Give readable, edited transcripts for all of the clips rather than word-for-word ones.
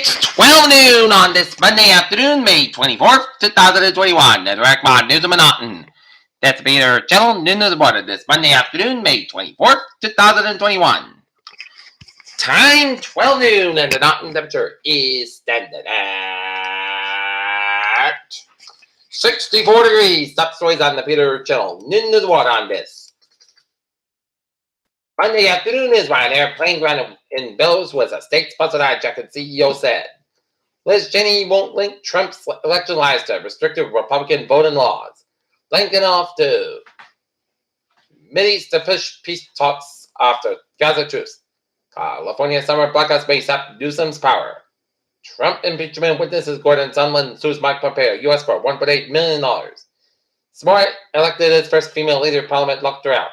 It's 12 noon on this Monday afternoon, May 24th, 2021, at Rackmont News of Monoton. That's Peter Channel Noon of the Water this Monday afternoon, May 24th, 2021. Time 12 noon, and the Mountain temperature is standing at 64 degrees. Top stories on the Peter Channel Noon of the Water on this Monday afternoon is when an airplane grounded in Belarus was a state-sponsored hijack, CEO said. Liz Cheney won't link Trump's election lies to restrictive Republican voting laws. Linking off to Mideast to push peace talks after Gaza truce. California summer blackouts may sap Newsom's power. Trump impeachment witnesses Gordon Sondland sues Mike Pompeo, U.S. for $1.8 million. Smart elected as first female leader of parliament locked her out.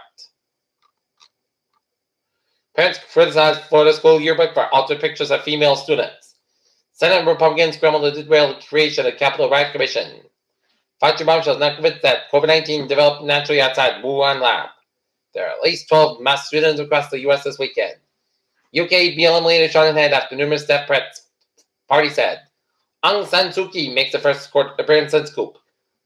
Parents criticized Florida school yearbook for altered pictures of female students. Senate Republicans scrambled to derail the creation of the Capitol Riot Commission. Fauci bombshell is not convinced that COVID-19 developed naturally outside Wuhan lab. There are at least 12 mass shootings across the U.S. this weekend. UK BLM leader shot in head after numerous death threats. Party said. Aung San Suu Kyi makes the first court appearance since coup.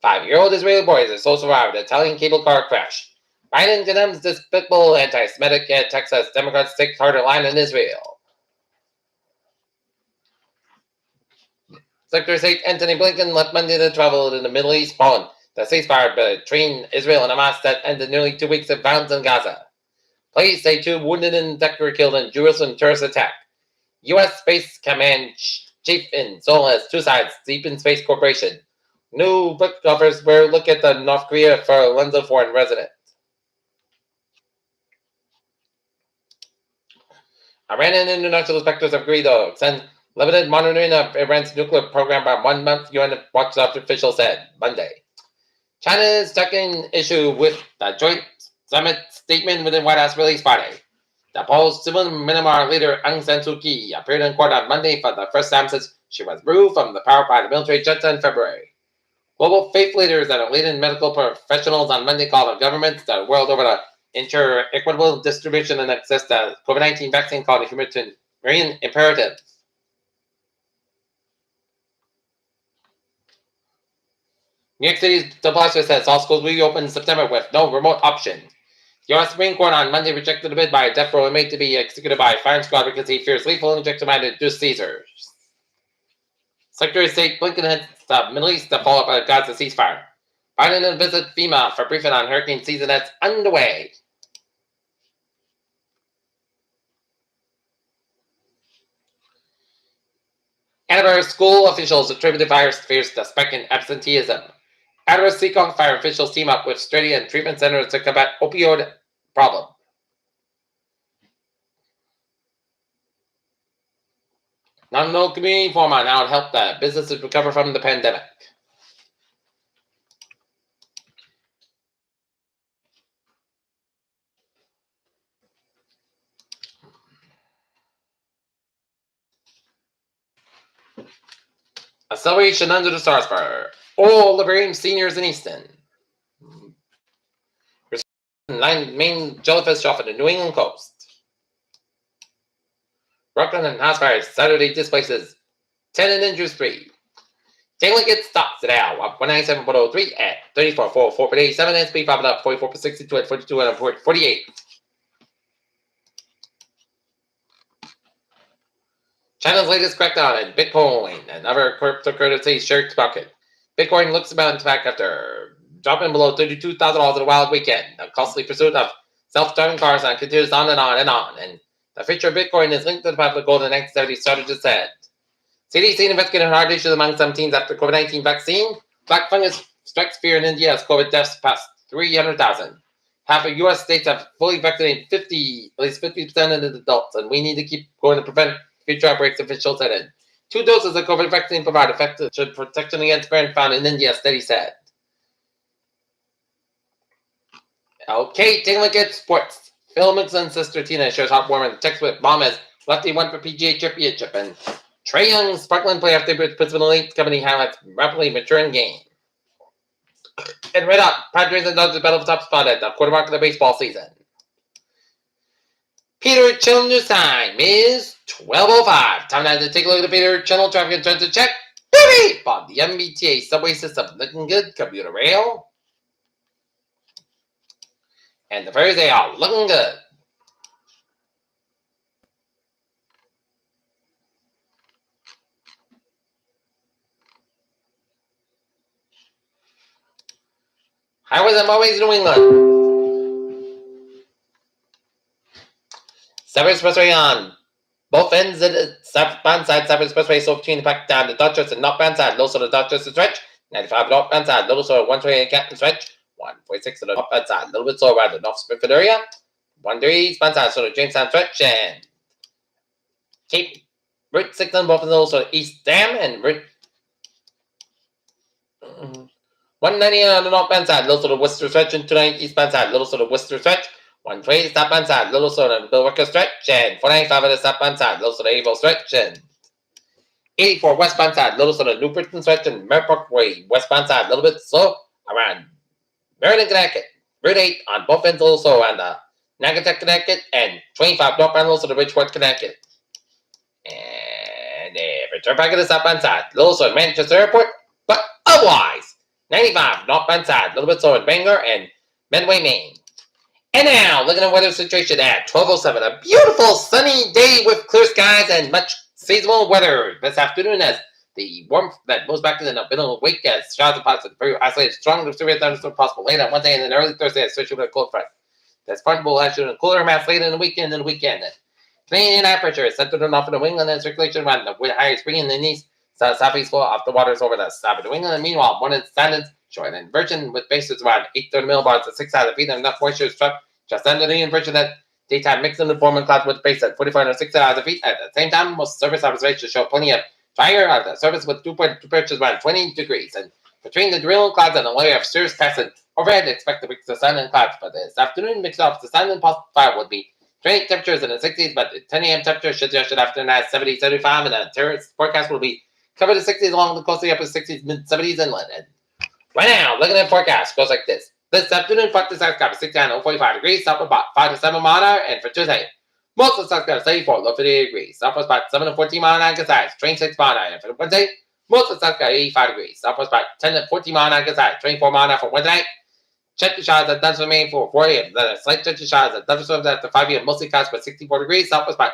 5-year-old Israeli boy is a sole survivor of the Italian cable car crash. Biden condemns despicable anti-Semitic attacks as Democrats take harder line in Israel. Secretary of State Antony Blinken left Monday to travel to the Middle East following the ceasefire between Israel and Hamas that ended nearly 2 weeks of violence in Gaza. Police say 2 wounded and tech were killed in Jerusalem terrorist attack. U.S. Space Command Chief in Seoul has 2 sides, Deep in Space Corporation. New book covers where look at the North Korea for a lens of foreign resident. Iran and international inspectors have agreed to extend limited monitoring of Iran's nuclear program by 1 month, UN watchdog official said Monday. China is taking issue with the joint summit statement within White House released Friday. The post-civil Myanmar leader Aung San Suu Kyi appeared in court on Monday for the first time since she was removed from the power by the military junta in February. Global faith leaders and leading medical professionals on Monday called on governments the world over to ensure equitable distribution and access to COVID-19 vaccine called a humanitarian imperative. New York City's de Blasio says all schools will reopen in September with no remote option. The U.S. Supreme Court on Monday rejected a bid by a death row inmate to be executed by a firing squad because he fears lethal injection might induce seizures. Secretary of State Blinken heads to Middle East to follow up on Gaza ceasefire. Biden will visit FEMA for briefing on hurricane season that's underway. Edinburgh school officials attribute the virus fears to spike in absenteeism. Edinburgh Seacon fire officials team up with Stradia and treatment centers to combat opioid problem. Non-local community forum on how to help the businesses recover from the pandemic. A celebration under the stars for all Liberian seniors in Easton. 9 main jellyfish off of the New England coast. Brooklyn and house fires Saturday displaces 10 and injures 3. Tailgate stops today up 197.03 at 34.44 per day, 7 and speed popping up 44 per 62 at 42 and 48. China's latest crackdown in Bitcoin and other cryptocurrency shirts bucket. Bitcoin looks to bounce back after dropping below $32,000 in a wild weekend. The costly pursuit of self-driving cars and continues on and on and on. And the future of Bitcoin is linked to the path of gold in 1970, strategists said. CDC investigated hard issues among some teens after COVID-19 vaccine. Black fungus strikes fear in India as COVID deaths past 300,000. Half of U.S. states have fully vaccinated at least 50% of the adults, and we need to keep going to prevent future outbreaks, officials said. 2 doses of COVID vaccine provide effective protection against variant found in India, study said. Okay, taking a look at sports. Phil Mickelson's sister Tina shares heartwarming text with mom as lefty won for PGA Championship, and Trae Young's sparkling playoff debut with Pittsburgh Elite Company highlights rapidly maturing game. And Red Hot, Padres and Dodgers battle for top spot at the quarterback of the baseball season. Peter Channel News time is 12:05. Time now to take a look at the Peter Channel traffic and trends to check. On the MBTA subway system, looking good. Commuter rail and the ferries, they are looking good. Highways and byways in New England. Separate expressway on both ends of the southbound side, separate expressway, so between the back down the Dutchess and northbound side, low sort of Dutchess stretch. 95 northbound side, little sort of 128 Captain stretch. 146 to the northbound side, a little bit slower around the North Springfield area. 13 eastbound side, sort of Jamestown stretch, and Cape Route 6 on both of those, sort of East Dam and Route 190 on the northbound side, little sort of Worcester stretch, and 290 eastbound side, little sort of Worcester stretch. 120 southbound side, little sort of Bill Wicker stretch, and 495 on the southbound side, little sort of Able stretch, and 84 westbound side, little sort of New Britain stretch, and Merrick Way westbound side, a little bit slow around Meriden, Connecticut. Route 8 on both ends, also around the Naugatuck, Connecticut, and 25 northbound, little sort of Bridgeport, Connecticut. And return back to the southbound side, little sort of Manchester Airport, but otherwise, 95 northbound side, a little bit slower in Bangor and Medway, Maine. And now, looking at weather situation at 12:07, a beautiful sunny day with clear skies and much seasonal weather this afternoon as the warmth that moves back to the middle of the week as showers and pockets of very isolated, strong severe thunderstorms possible late on Wednesday and then early Thursday, especially with a cold front. That's possible actually in a cooler mass late in the weekend and the weekend. Canadian air pressure is centered off of New England and circulation around the higher spring in the east, southeast flow off the waters over the south of New England. And meanwhile, one standards showing an inversion with bases around 830 millibars to 6,000 feet and enough moisture struck just under the inversion that daytime mixed in the forming clouds with base at 4,500 to 6,000 feet. At the same time, most surface observations show plenty of fire on the surface with dew point temperatures around 20 degrees. And between the drill clouds and a layer of cirrus passing overhead, expect to mix the sun and clouds. But this afternoon, mix off the sun and possible fire would be 28 temperatures in the 60s, but the 10 a.m. temperature should just after that 70, 75, and the terrace forecast will be covered the 60s along the coast of the upper 60s, mid 70s inland. And right now, looking at the forecast, goes like this. This afternoon, part the south got 69 to 45 degrees, south about 5 to 7 mile an hour, and for Tuesday, most of the south got 74, low 58 degrees, south was about 7 to 14 mile an hour gets 26 mile an hour, and for Wednesday, most of the south got 85 degrees, south was about 10 to 14 mile an hour gets 24 mile an hour for Wednesday night. Check the showers at Dunston, Maine for 4 a.m. Then a slight touch of showers at Dunston after 5 a.m. Mostly clouds but 64 degrees. South was about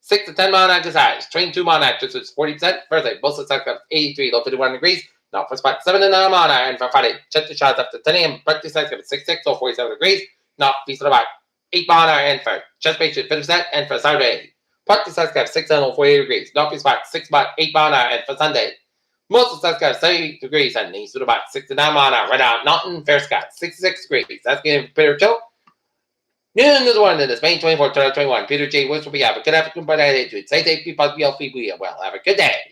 6 to 10 mile an hour gets 22 mile an hour, which is 40%. Thursday, most of the south got 83, low 51 degrees. North was about 7 to 9 mile an hour. And for Friday, check the showers after 10 a.m. But this side's got 66, low 47 degrees. North east at about 8 mile an hour. And for Chesapeake, 50%. And for Saturday, part the side's got 6 and low 48 degrees. North east about 6, about 8 mile an hour. And for Sunday, most of the sun's got 70 degrees and east with about 6 to 9 mile an hour. Right now, Norton, fair Scott, 66 degrees. That's getting Peter Joe. Noon is one in this May 24, 2021. Peter J. Woods will be have a good afternoon, but I did. Stay safe, be positive, be well. Have a good day.